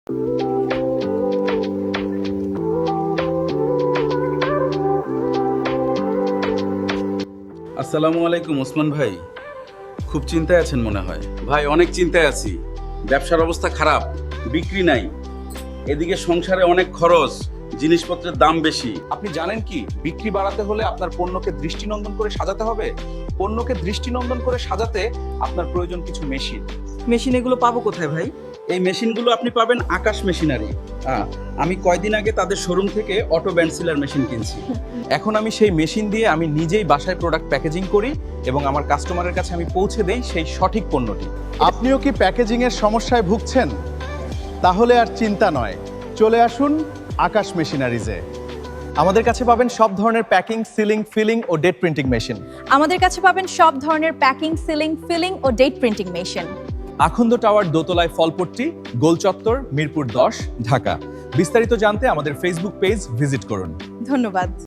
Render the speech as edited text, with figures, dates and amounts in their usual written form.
আসসালামু আলাইকুম ওসমান ভাই, খুব চিন্তায় আছেন মনে হয়। ভাই অনেক চিন্তায় আছি, ব্যবসার অবস্থা খারাপ, বিক্রি নাই, এদিকে সংসারে অনেক খরচ, জিনিসপত্রের দাম বেশি। আপনি জানেন কি, বিক্রি বাড়াতে হলে আপনার পণ্যকে দৃষ্টিনন্দন করে সাজাতে হবে। পণ্যকে দৃষ্টিনন্দন করে সাজাতে আপনার প্রয়োজন কিছু মেশিন। মেশিন এগুলো পাবো কোথায় ভাই? এই মেশিনগুলো আপনি পাবেন আকাশ মেশিনারি। আমি কয়দিন আগে তাদের শোরুম থেকে অটো ব্যান্ড মেশিন কিনছি। এখন আমি সেই মেশিন দিয়ে আমি নিজেই বাসায় প্রোডাক্ট প্যাকেজিং করি এবং আমার কাস্টমারের কাছে আমি পৌঁছে দেই সেই সঠিক পণ্যটি। আপনিও কি প্যাকেজিং এর সমস্যায় ভুগছেন? তাহলে আর চিন্তা নয়, চলে আসুন আকাশ মেশিনারিজে। আমাদের কাছে পাবেন সব ধরনের প্যাকিং, সিলিং, ফিলিং ও ডেট প্রিন্টিং মেশিন। আমাদের কাছে পাবেন সব ধরনের প্যাকিং, সিলিং, ফিলিং ও date printing machine. Akhand tower, দোতলায়, ফলপট্টি, গোল চত্বর, মিরপুর 10, ঢাকা। বিস্তারিত জানতে আমাদের ফেসবুক পেজ ভিজিট করুন। ধন্যবাদ।